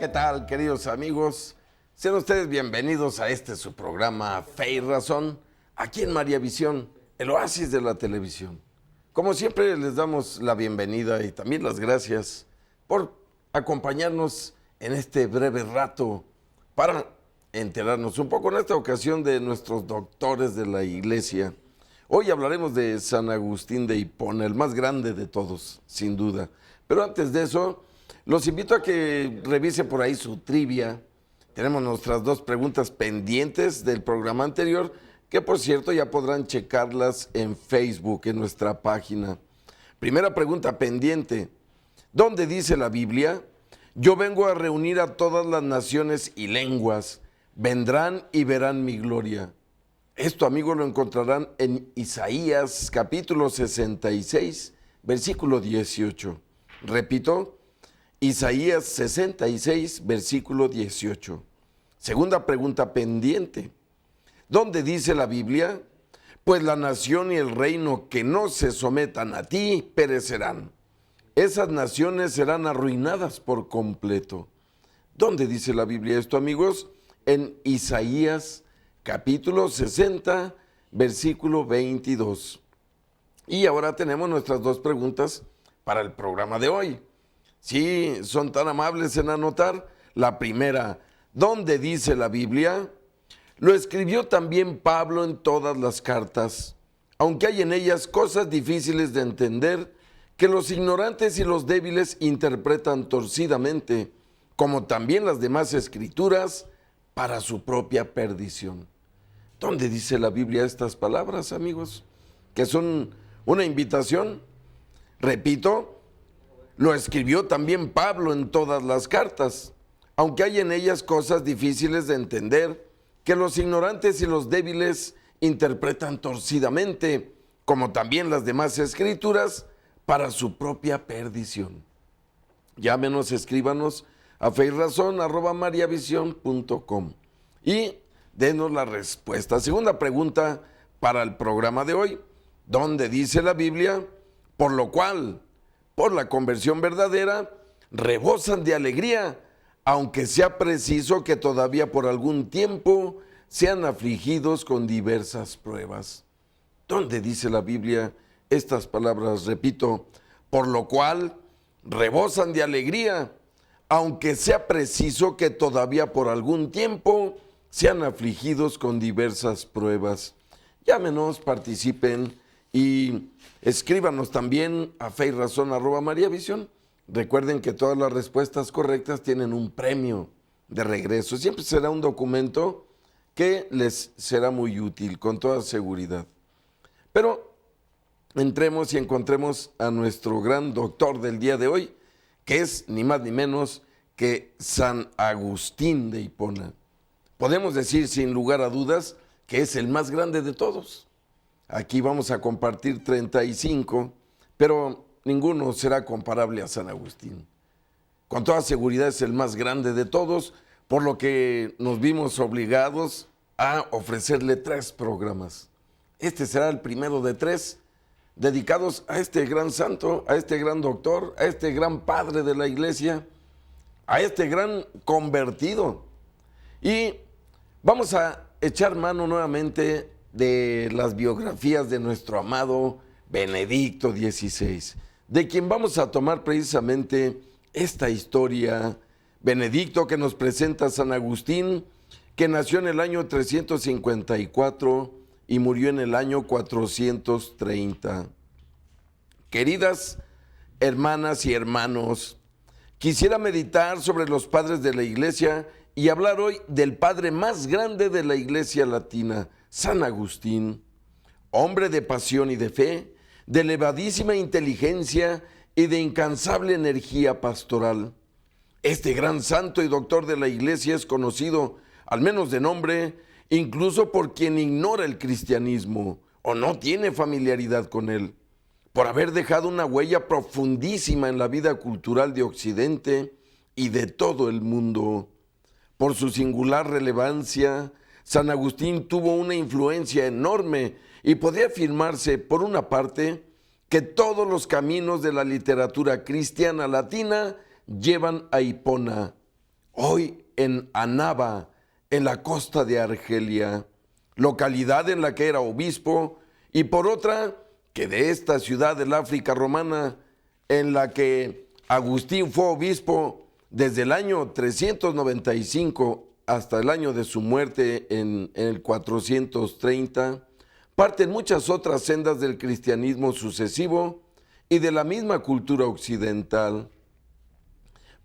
¿Qué tal, queridos amigos? Sean ustedes bienvenidos a su programa Fe y Razón, aquí en María Visión, el oasis de la televisión. Como siempre, les damos la bienvenida y también las gracias por acompañarnos en este breve rato para enterarnos un poco en esta ocasión de nuestros doctores de la iglesia. Hoy hablaremos de San Agustín de Hipona, el más grande de todos, sin duda. Pero antes de eso, los invito a que revisen por ahí su trivia. Tenemos nuestras dos preguntas pendientes del programa anterior, que por cierto ya podrán checarlas en Facebook, en nuestra página. Primera pregunta pendiente. ¿Dónde dice la Biblia? Yo vengo a reunir a todas las naciones y lenguas. Vendrán y verán mi gloria. Esto, amigos, lo encontrarán en Isaías capítulo 66, versículo 18. Repito, Isaías 66, versículo 18. Segunda pregunta pendiente. ¿Dónde dice la Biblia? Pues la nación y el reino que no se sometan a ti perecerán. Esas naciones serán arruinadas por completo. ¿Dónde dice la Biblia esto, amigos? En Isaías capítulo 60, versículo 22. Y ahora tenemos nuestras dos preguntas para el programa de hoy. Si son tan amables en anotar, la primera, ¿dónde dice la Biblia? Lo escribió también Pablo en todas las cartas, aunque hay en ellas cosas difíciles de entender que los ignorantes y los débiles interpretan torcidamente, como también las demás escrituras, para su propia perdición. ¿Dónde dice la Biblia estas palabras, amigos? Que son una invitación. Repito, lo escribió también Pablo en todas las cartas, aunque hay en ellas cosas difíciles de entender que los ignorantes y los débiles interpretan torcidamente, como también las demás escrituras, para su propia perdición. Llámenos, escríbanos a feyrazon@mariavision.com y denos la respuesta. Segunda pregunta para el programa de hoy. ¿Dónde dice la Biblia? Por lo cual, por la conversión verdadera, rebosan de alegría, aunque sea preciso que todavía por algún tiempo sean afligidos con diversas pruebas. ¿Dónde dice la Biblia estas palabras? Repito, por lo cual rebosan de alegría, aunque sea preciso que todavía por algún tiempo sean afligidos con diversas pruebas. Llámenos, participen y escríbanos también a feyrazon@mariavision. Recuerden que todas las respuestas correctas tienen un premio de regreso. Siempre será un documento que les será muy útil, con toda seguridad. Pero entremos y encontremos a nuestro gran doctor del día de hoy, que es ni más ni menos que San Agustín de Hipona. Podemos decir sin lugar a dudas que es el más grande de todos. Aquí vamos a compartir 35, pero ninguno será comparable a San Agustín. Con toda seguridad es el más grande de todos, por lo que nos vimos obligados a ofrecerle 3 programas. Este será el primero de 3 dedicados a este gran santo, a este gran doctor, a este gran padre de la iglesia, a este gran convertido. Y vamos a echar mano nuevamente de las biografías de nuestro amado Benedicto XVI, de quien vamos a tomar precisamente esta historia. Benedicto, que nos presenta a San Agustín, que nació en el año 354 y murió en el año 430. Queridas hermanas y hermanos, quisiera meditar sobre los padres de la iglesia y hablar hoy del padre más grande de la iglesia latina, San Agustín, hombre de pasión y de fe, de elevadísima inteligencia y de incansable energía pastoral. Este gran santo y doctor de la iglesia es conocido, al menos de nombre, incluso por quien ignora el cristianismo o no tiene familiaridad con él, por haber dejado una huella profundísima en la vida cultural de Occidente y de todo el mundo. Por su singular relevancia, San Agustín tuvo una influencia enorme y podría afirmarse, por una parte, que todos los caminos de la literatura cristiana latina llevan a Hipona, hoy en Annaba, en la costa de Argelia, localidad en la que era obispo, y por otra, que de esta ciudad del África romana, en la que Agustín fue obispo desde el año 395 hasta el año de su muerte en el 430, parten muchas otras sendas del cristianismo sucesivo y de la misma cultura occidental.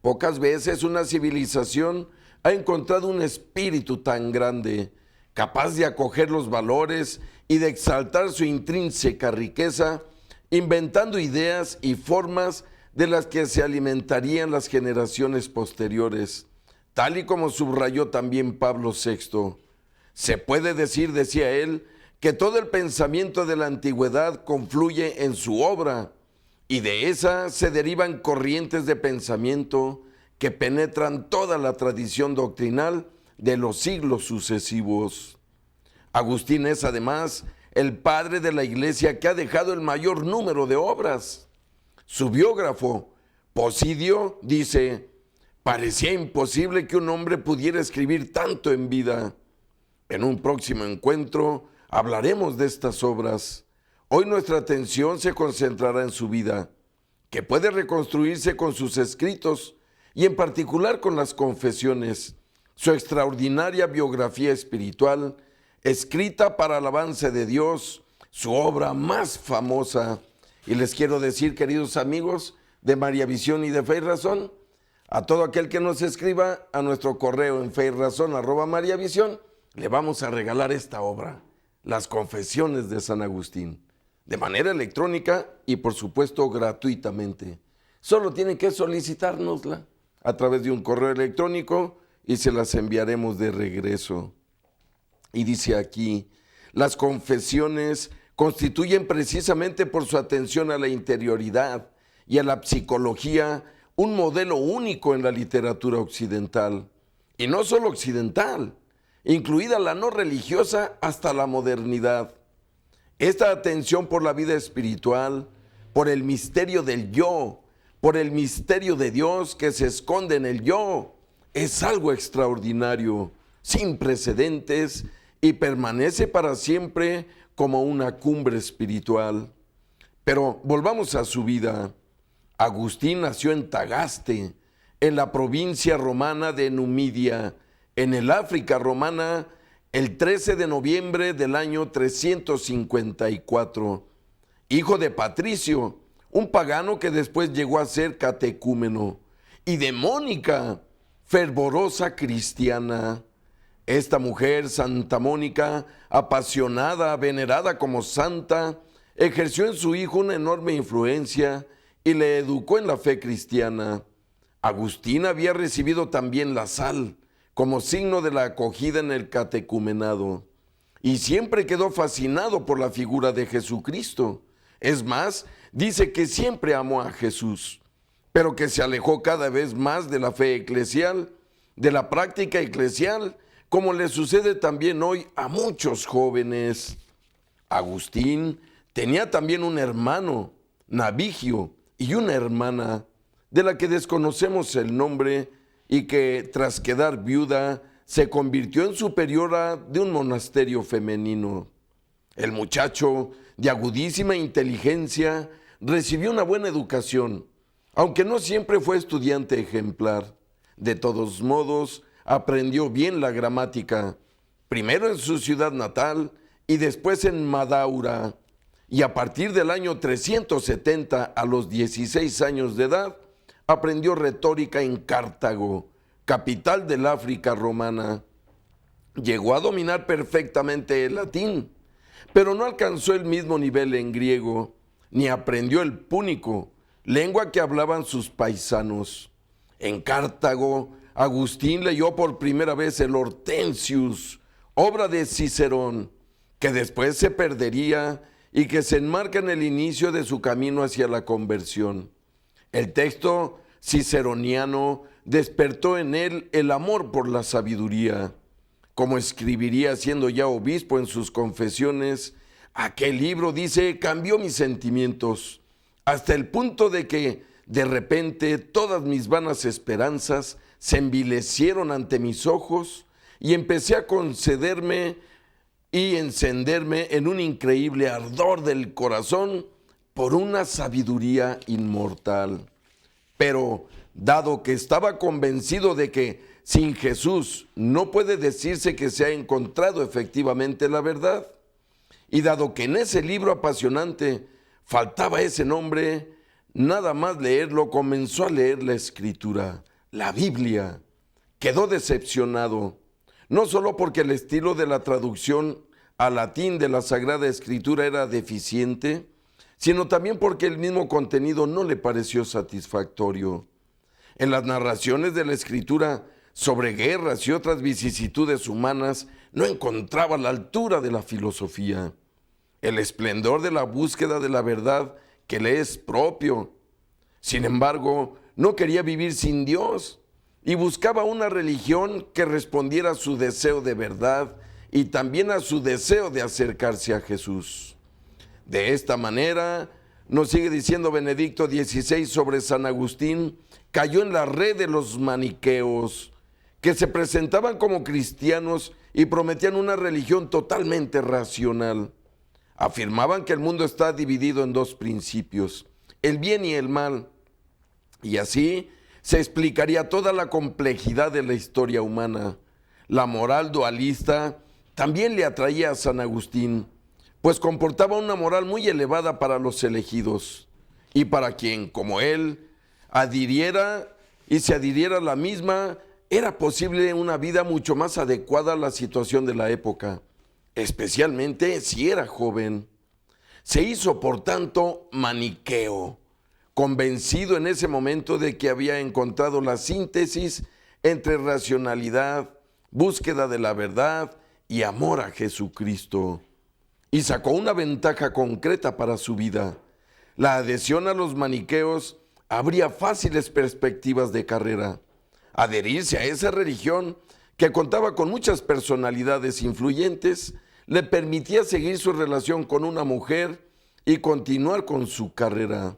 Pocas veces una civilización ha encontrado un espíritu tan grande, capaz de acoger los valores y de exaltar su intrínseca riqueza, inventando ideas y formas de las que se alimentarían las generaciones posteriores, tal y como subrayó también Pablo VI. Se puede decir, decía él, que todo el pensamiento de la antigüedad confluye en su obra, y de esa se derivan corrientes de pensamiento que penetran toda la tradición doctrinal de los siglos sucesivos. Agustín es además el padre de la Iglesia que ha dejado el mayor número de obras. Su biógrafo, Posidio, dice: parecía imposible que un hombre pudiera escribir tanto en vida. En un próximo encuentro hablaremos de estas obras. Hoy nuestra atención se concentrará en su vida, que puede reconstruirse con sus escritos y en particular con las confesiones, su extraordinaria biografía espiritual, escrita para el avance de Dios, su obra más famosa. Y les quiero decir, queridos amigos de María Visión y de Fe y Razón, a todo aquel que nos escriba a nuestro correo en feyrazon@mariavisión, le vamos a regalar esta obra, Las Confesiones de San Agustín, de manera electrónica y por supuesto gratuitamente. Solo tienen que solicitárnosla a través de un correo electrónico y se las enviaremos de regreso. Y dice aquí: las confesiones constituyen precisamente por su atención a la interioridad y a la psicología un modelo único en la literatura occidental. Y no solo occidental, incluida la no religiosa hasta la modernidad. Esta atención por la vida espiritual, por el misterio del yo, por el misterio de Dios que se esconde en el yo, es algo extraordinario, sin precedentes, y permanece para siempre como una cumbre espiritual. Pero volvamos a su vida. Agustín nació en Tagaste, en la provincia romana de Numidia, en el África romana, el 13 de noviembre del año 354, hijo de Patricio, un pagano que después llegó a ser catecúmeno, y de Mónica, fervorosa cristiana. Esta mujer, Santa Mónica, apasionada, venerada como santa, ejerció en su hijo una enorme influencia y le educó en la fe cristiana. Agustín había recibido también la sal como signo de la acogida en el catecumenado, y siempre quedó fascinado por la figura de Jesucristo. Es más, dice que siempre amó a Jesús, pero que se alejó cada vez más de la fe eclesial, de la práctica eclesial, como le sucede también hoy a muchos jóvenes. Agustín tenía también un hermano, Navigio, y una hermana, de la que desconocemos el nombre, y que tras quedar viuda se convirtió en superiora de un monasterio femenino. El muchacho, de agudísima inteligencia, recibió una buena educación, aunque no siempre fue estudiante ejemplar. De todos modos, aprendió bien la gramática, primero en su ciudad natal y después en Madaura, y a partir del año 370, a los 16 años de edad, aprendió retórica en Cartago, capital del África romana. Llegó a dominar perfectamente el latín, pero no alcanzó el mismo nivel en griego, ni aprendió el púnico, lengua que hablaban sus paisanos. En Cartago, Agustín leyó por primera vez el Hortensius, obra de Cicerón, que después se perdería y que se enmarca en el inicio de su camino hacia la conversión. El texto ciceroniano despertó en él el amor por la sabiduría. Como escribiría siendo ya obispo en sus confesiones, aquel libro, dice, cambió mis sentimientos, hasta el punto de que de repente todas mis vanas esperanzas se envilecieron ante mis ojos y empecé a concederme y encenderme en un increíble ardor del corazón por una sabiduría inmortal. Pero dado que estaba convencido de que sin Jesús no puede decirse que se ha encontrado efectivamente la verdad, y dado que en ese libro apasionante faltaba ese nombre, nada más leerlo comenzó a leer la Escritura, la Biblia. Quedó decepcionado, no solo porque el estilo de la traducción al latín de la Sagrada Escritura era deficiente, sino también porque el mismo contenido no le pareció satisfactorio. En las narraciones de la Escritura sobre guerras y otras vicisitudes humanas no encontraba la altura de la filosofía, el esplendor de la búsqueda de la verdad que le es propio. Sin embargo, no quería vivir sin Dios y buscaba una religión que respondiera a su deseo de verdad y también a su deseo de acercarse a Jesús. De esta manera, nos sigue diciendo Benedicto XVI sobre San Agustín, cayó en la red de los maniqueos, que se presentaban como cristianos y prometían una religión totalmente racional. Afirmaban que el mundo está dividido en dos principios, el bien y el mal, y así se explicaría toda la complejidad de la historia humana. La moral dualista también le atraía a San Agustín, pues comportaba una moral muy elevada para los elegidos, y para quien, como él, adhiriera y se adhiriera a la misma, era posible una vida mucho más adecuada a la situación de la época, especialmente si era joven. Se hizo, por tanto, maniqueo, convencido en ese momento de que había encontrado la síntesis entre racionalidad, búsqueda de la verdad y amor a Jesucristo. Y sacó una ventaja concreta para su vida. La adhesión a los maniqueos abría fáciles perspectivas de carrera. Adherirse a esa religión, que contaba con muchas personalidades influyentes, le permitía seguir su relación con una mujer y continuar con su carrera.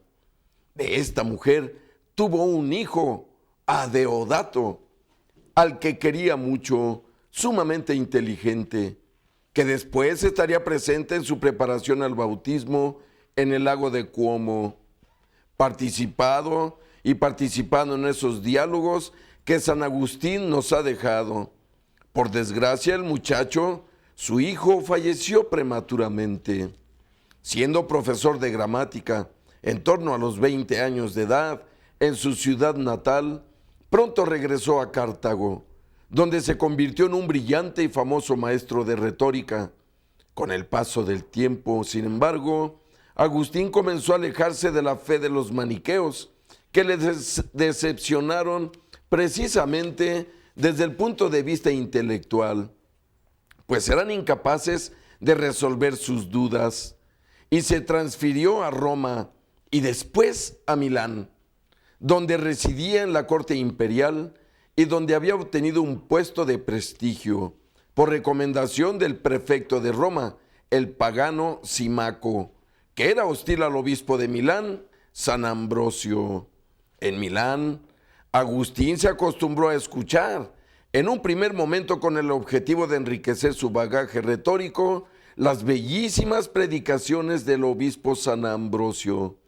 De esta mujer tuvo un hijo, Adeodato, al que quería mucho, sumamente inteligente, que después estaría presente en su preparación al bautismo en el lago de Cuomo, participando en esos diálogos que San Agustín nos ha dejado. Por desgracia, el muchacho, su hijo, falleció prematuramente. Siendo profesor de gramática, en torno a los 20 años de edad, en su ciudad natal, pronto regresó a Cartago, donde se convirtió en un brillante y famoso maestro de retórica. Con el paso del tiempo, sin embargo, Agustín comenzó a alejarse de la fe de los maniqueos, que le decepcionaron precisamente desde el punto de vista intelectual, pues eran incapaces de resolver sus dudas, y se transfirió a Roma y después a Milán, donde residía en la corte imperial y donde había obtenido un puesto de prestigio por recomendación del prefecto de Roma, el pagano Simaco, que era hostil al obispo de Milán, San Ambrosio. En Milán, Agustín se acostumbró a escuchar, en un primer momento con el objetivo de enriquecer su bagaje retórico, las bellísimas predicaciones del obispo San Ambrosio,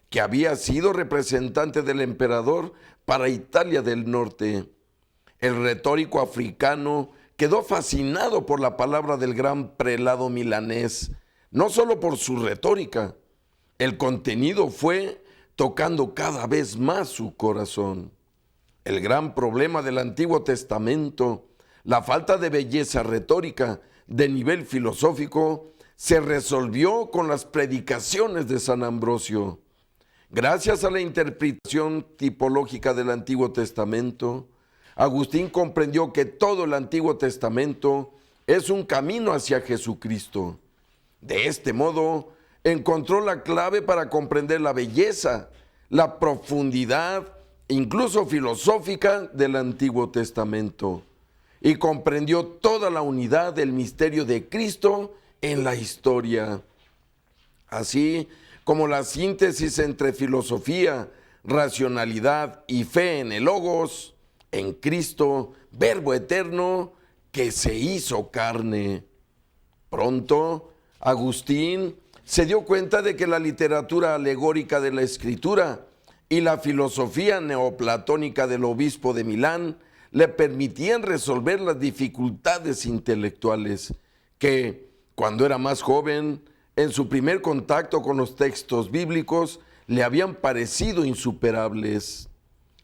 que había sido representante del emperador para Italia del Norte. El retórico africano quedó fascinado por la palabra del gran prelado milanés, no solo por su retórica. El contenido fue tocando cada vez más su corazón. El gran problema del Antiguo Testamento, la falta de belleza retórica de nivel filosófico, se resolvió con las predicaciones de San Ambrosio. Gracias a la interpretación tipológica del Antiguo Testamento, Agustín comprendió que todo el Antiguo Testamento es un camino hacia Jesucristo. De este modo, encontró la clave para comprender la belleza, la profundidad, incluso filosófica, del Antiguo Testamento, y comprendió toda la unidad del misterio de Cristo en la historia. Así como la síntesis entre filosofía, racionalidad y fe en el Logos, en Cristo, Verbo eterno, que se hizo carne. Pronto, Agustín se dio cuenta de que la literatura alegórica de la Escritura y la filosofía neoplatónica del obispo de Milán le permitían resolver las dificultades intelectuales que, cuando era más joven, en su primer contacto con los textos bíblicos, le habían parecido insuperables.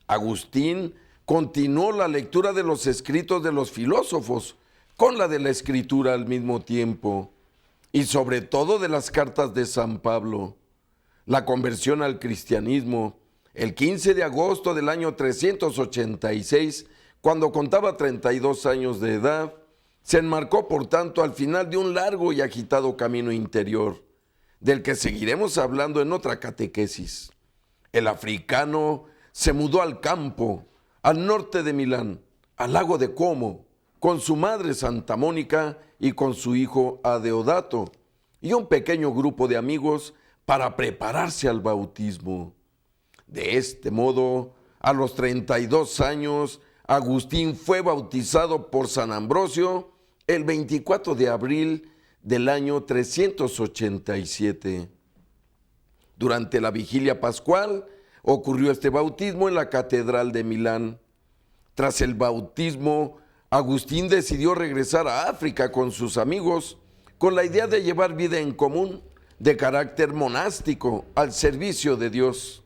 Agustín continuó la lectura de los escritos de los filósofos con la de la Escritura al mismo tiempo, y sobre todo de las cartas de San Pablo. La conversión al cristianismo, el 15 de agosto del año 386, cuando contaba 32 años de edad, se enmarcó por tanto al final de un largo y agitado camino interior, del que seguiremos hablando en otra catequesis. El africano se mudó al campo, al norte de Milán, al lago de Como, con su madre Santa Mónica y con su hijo Adeodato, y un pequeño grupo de amigos para prepararse al bautismo. De este modo, a los 32 años, Agustín fue bautizado por San Ambrosio el 24 de abril del año 387. Durante la vigilia pascual ocurrió este bautismo en la Catedral de Milán. Tras el bautismo, Agustín decidió regresar a África con sus amigos con la idea de llevar vida en común de carácter monástico al servicio de Dios.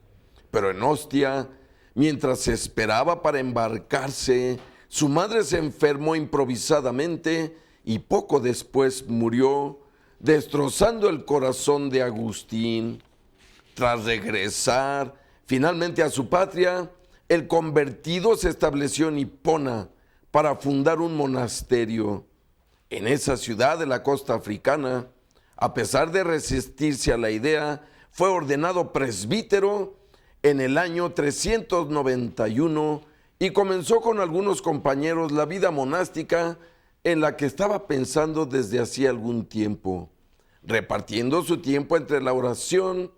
Pero en Ostia, mientras se esperaba para embarcarse, su madre se enfermó improvisadamente y poco después murió, destrozando el corazón de Agustín. Tras regresar finalmente a su patria, el convertido se estableció en Hipona para fundar un monasterio. En esa ciudad de la costa africana, a pesar de resistirse a la idea, fue ordenado presbítero en el año 391 y comenzó con algunos compañeros la vida monástica en la que estaba pensando desde hacía algún tiempo, repartiendo su tiempo entre la oración,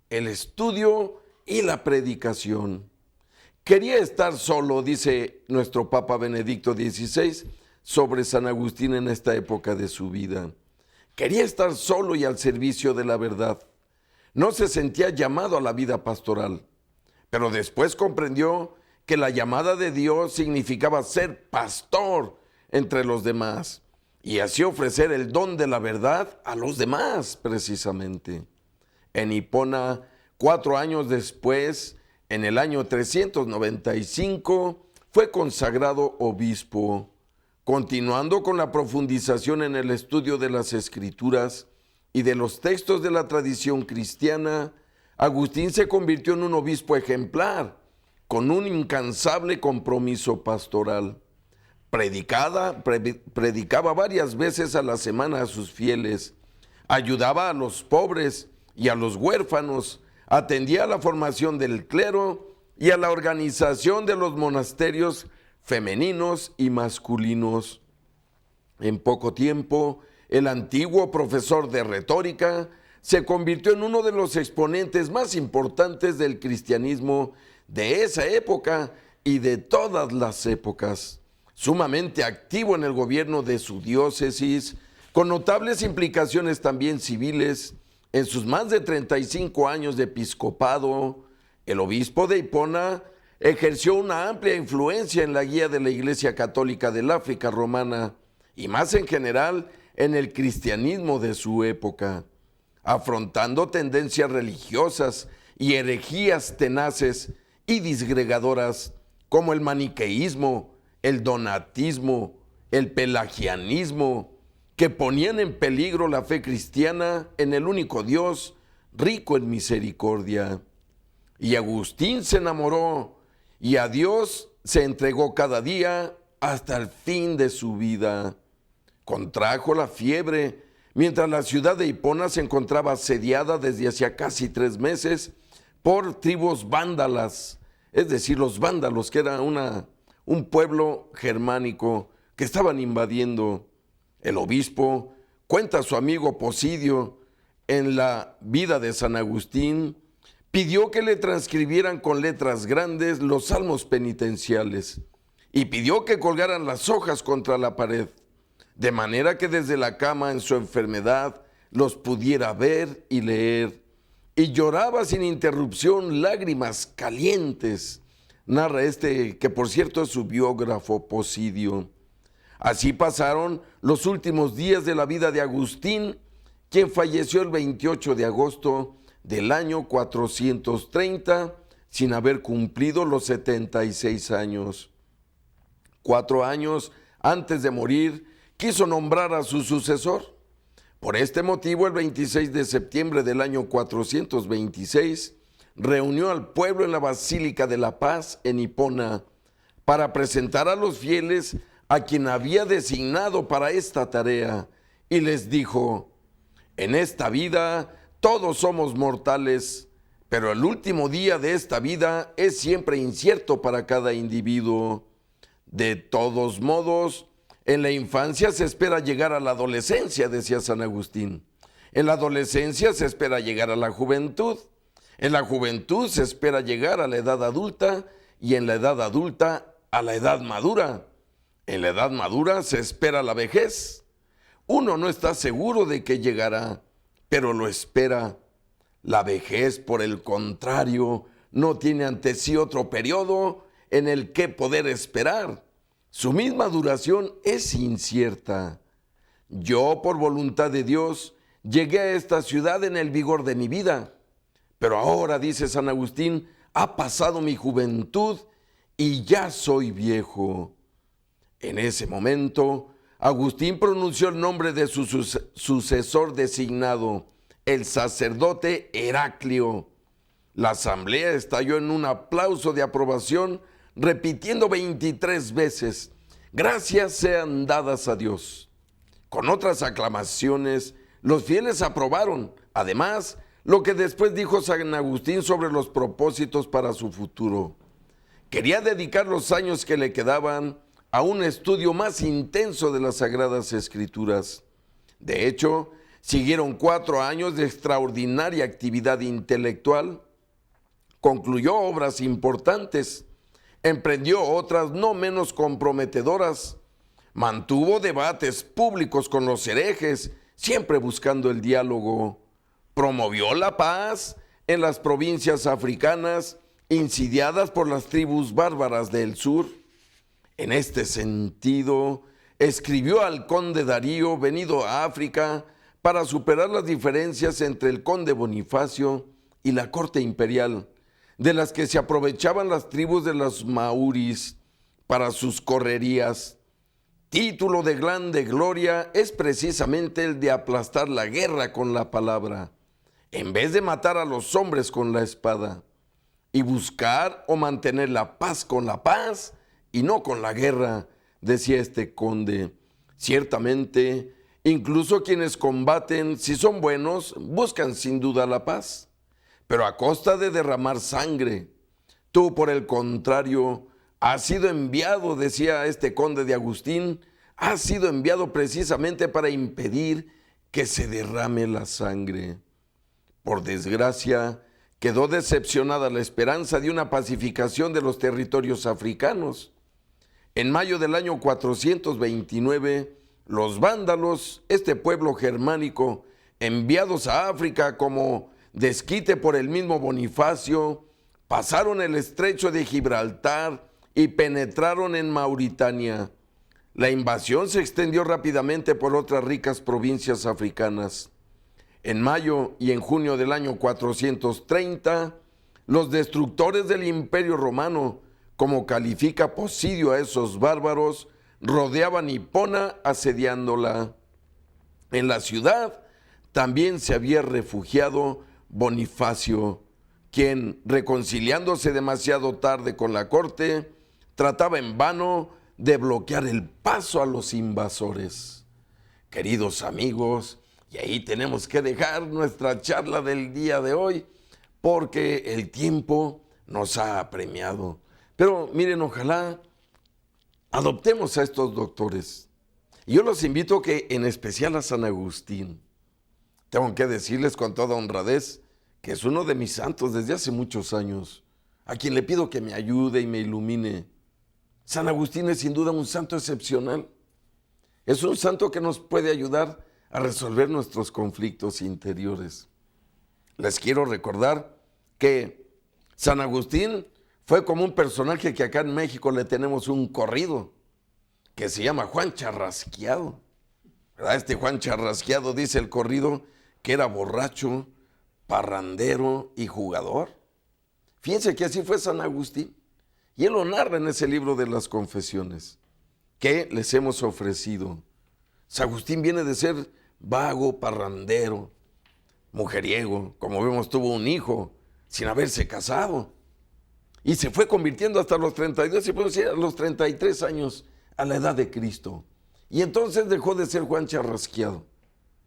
el estudio y la predicación. Quería estar solo, dice nuestro Papa Benedicto XVI, sobre San Agustín en esta época de su vida. Quería estar solo y al servicio de la verdad. No se sentía llamado a la vida pastoral, pero después comprendió que la llamada de Dios significaba ser pastor entre los demás y así ofrecer el don de la verdad a los demás, precisamente. En Hipona, 4 años después, en el año 395, fue consagrado obispo. Continuando con la profundización en el estudio de las Escrituras y de los textos de la tradición cristiana, Agustín se convirtió en un obispo ejemplar, con un incansable compromiso pastoral. Predicaba varias veces a la semana a sus fieles, ayudaba a los pobres y a los huérfanos, atendía a la formación del clero y a la organización de los monasterios femeninos y masculinos. En poco tiempo, el antiguo profesor de retórica se convirtió en uno de los exponentes más importantes del cristianismo de esa época y de todas las épocas. Sumamente activo en el gobierno de su diócesis, con notables implicaciones también civiles, en sus más de 35 años de episcopado, el obispo de Hipona ejerció una amplia influencia en la guía de la Iglesia Católica del África romana y más en general en el cristianismo de su época, afrontando tendencias religiosas y herejías tenaces y disgregadoras como el maniqueísmo, el donatismo, el pelagianismo, que ponían en peligro la fe cristiana en el único Dios, rico en misericordia. Y Agustín se enamoró y a Dios se entregó cada día hasta el fin de su vida. Contrajo la fiebre mientras la ciudad de Hipona se encontraba asediada desde hacía casi 3 meses por tribus vándalas, es decir, los vándalos, que era un pueblo germánico que estaban invadiendo. El obispo cuenta a su amigo Posidio en la vida de San Agustín, pidió que le transcribieran con letras grandes los salmos penitenciales y pidió que colgaran las hojas contra la pared, de manera que desde la cama en su enfermedad los pudiera ver y leer. Y lloraba sin interrupción lágrimas calientes. Narra que por cierto es su biógrafo Posidio. Así pasaron los últimos días de la vida de Agustín, quien falleció el 28 de agosto del año 430, sin haber cumplido los 76 años. 4 años antes de morir, quiso nombrar a su sucesor. Por este motivo, el 26 de septiembre del año 426, reunió al pueblo en la Basílica de la Paz en Hipona para presentar a los fieles a quien había designado para esta tarea, y les dijo: en esta vida todos somos mortales, pero el último día de esta vida es siempre incierto para cada individuo. De todos modos, en la infancia se espera llegar a la adolescencia, decía San Agustín. En la adolescencia se espera llegar a la juventud. En la juventud se espera llegar a la edad adulta y en la edad adulta a la edad madura. En la edad madura se espera la vejez. Uno no está seguro de que llegará, pero lo espera. La vejez, por el contrario, no tiene ante sí otro periodo en el que poder esperar. Su misma duración es incierta. Yo, por voluntad de Dios, llegué a esta ciudad en el vigor de mi vida. Pero ahora, dice San Agustín, ha pasado mi juventud y ya soy viejo. En ese momento, Agustín pronunció el nombre de su sucesor designado, el sacerdote Heraclio. La asamblea estalló en un aplauso de aprobación, repitiendo 23 veces: gracias sean dadas a Dios. Con otras aclamaciones, los fieles aprobaron, además, lo que después dijo San Agustín sobre los propósitos para su futuro. Quería dedicar los años que le quedaban a un estudio más intenso de las Sagradas Escrituras. De hecho, siguieron 4 años de extraordinaria actividad intelectual. Concluyó obras importantes, emprendió otras no menos comprometedoras, mantuvo debates públicos con los herejes, siempre buscando el diálogo, promovió la paz en las provincias africanas insidiadas por las tribus bárbaras del sur. En este sentido, escribió al conde Darío, venido a África, para superar las diferencias entre el conde Bonifacio y la corte imperial, de las que se aprovechaban las tribus de los maoris para sus correrías. Título de grande gloria es precisamente el de aplastar la guerra con la palabra, en vez de matar a los hombres con la espada, y buscar o mantener la paz con la paz y no con la guerra, decía este conde. Ciertamente, incluso quienes combaten, si son buenos, buscan sin duda la paz, pero a costa de derramar sangre. Tú, por el contrario, has sido enviado, decía este conde de Agustín, has sido enviado precisamente para impedir que se derrame la sangre. Por desgracia, quedó decepcionada la esperanza de una pacificación de los territorios africanos. En mayo del año 429, los vándalos, este pueblo germánico, enviados a África como desquite por el mismo Bonifacio, pasaron el estrecho de Gibraltar y penetraron en Mauritania. La invasión se extendió rápidamente por otras ricas provincias africanas. En mayo y en junio del año 430, los destructores del Imperio Romano, como califica Posidio a esos bárbaros, rodeaban Hipona asediándola. En la ciudad también se había refugiado Bonifacio, quien, reconciliándose demasiado tarde con la corte, trataba en vano de bloquear el paso a los invasores. Queridos amigos, y ahí tenemos que dejar nuestra charla del día de hoy, porque el tiempo nos ha apremiado. Pero miren, ojalá adoptemos a estos doctores. Y yo los invito que, en especial a San Agustín, tengo que decirles con toda honradez que es uno de mis santos desde hace muchos años, a quien le pido que me ayude y me ilumine. San Agustín es sin duda un santo excepcional. Es un santo que nos puede ayudar a resolver nuestros conflictos interiores. Les quiero recordar que San Agustín fue como un personaje que acá en México le tenemos un corrido, que se llama Juan Charrasqueado. ¿Verdad? Este Juan Charrasqueado, dice el corrido, que era borracho, parrandero y jugador. Fíjense que así fue San Agustín. Y él lo narra en ese libro de las Confesiones que les hemos ofrecido. San Agustín viene de ser vago, parrandero, mujeriego. Como vemos, tuvo un hijo sin haberse casado. Y se fue convirtiendo hasta los 32, se puede decir, a los 33 años, a la edad de Cristo. Y entonces dejó de ser Juan Charrasqueado.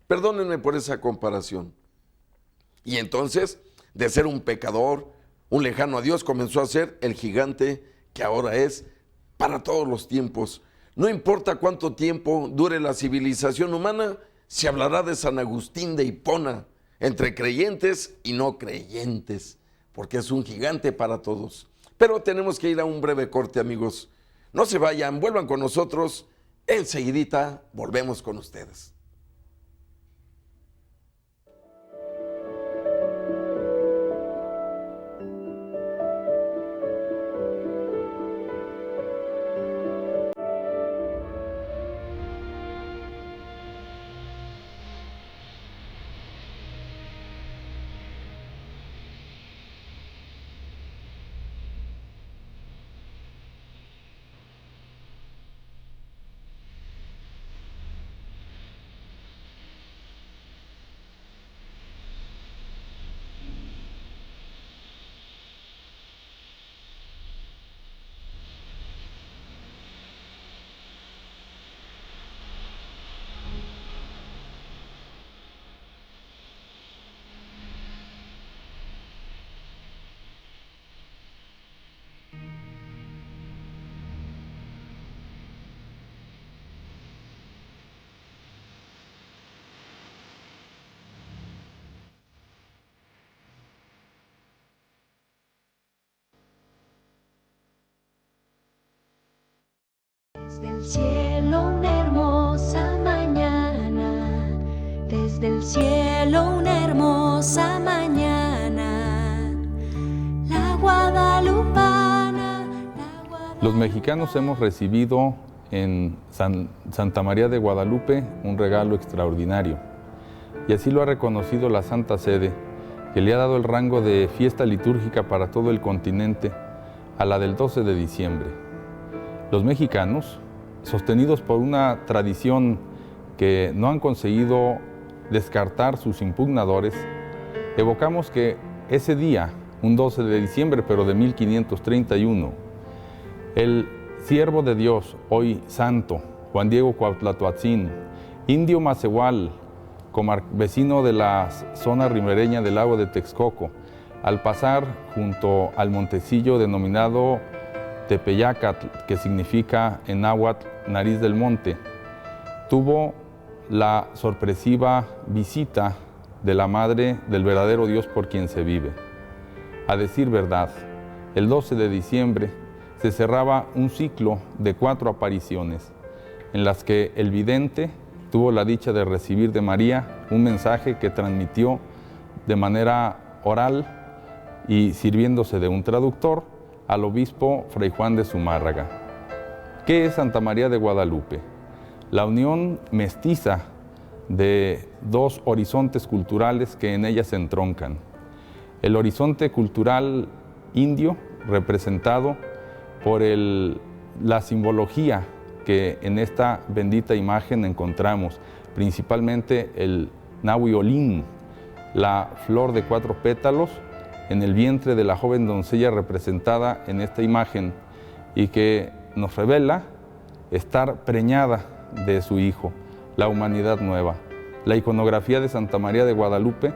Perdónenme por esa comparación. Y entonces, de ser un pecador, un lejano a Dios, comenzó a ser el gigante que ahora es para todos los tiempos. No importa cuánto tiempo dure la civilización humana, se hablará de San Agustín de Hipona, entre creyentes y no creyentes, porque es un gigante para todos. Pero tenemos que ir a un breve corte, amigos. No se vayan, vuelvan con nosotros. Enseguidita volvemos con ustedes. Desde el cielo una hermosa mañana, desde el cielo una hermosa mañana, la guadalupana. Los mexicanos hemos recibido en Santa María de Guadalupe un regalo extraordinario, y así lo ha reconocido la Santa Sede, que le ha dado el rango de fiesta litúrgica para todo el continente a la del 12 de diciembre. Los mexicanos, sostenidos por una tradición que no han conseguido descartar sus impugnadores, evocamos que ese día, un 12 de diciembre, pero de 1531, el siervo de Dios, hoy santo, Juan Diego Cuauhtlatoatzin, indio macehual, vecino de la zona ribereña del lago de Texcoco, al pasar junto al montecillo denominado Tepeyacatl, que significa en náhuatl nariz del monte, tuvo la sorpresiva visita de la Madre del verdadero Dios por quien se vive. A decir verdad, el 12 de diciembre se cerraba un ciclo de 4 apariciones, en las que el vidente tuvo la dicha de recibir de María un mensaje que transmitió de manera oral y sirviéndose de un traductor al obispo Fray Juan de Zumárraga. ¿Qué es Santa María de Guadalupe? La unión mestiza de 2 horizontes culturales que en ella se entroncan. El horizonte cultural indio, representado por la simbología que en esta bendita imagen encontramos, principalmente el nahuiolín, la flor de 4 pétalos, en el vientre de la joven doncella representada en esta imagen, y que nos revela estar preñada de su hijo, la humanidad nueva. La iconografía de Santa María de Guadalupe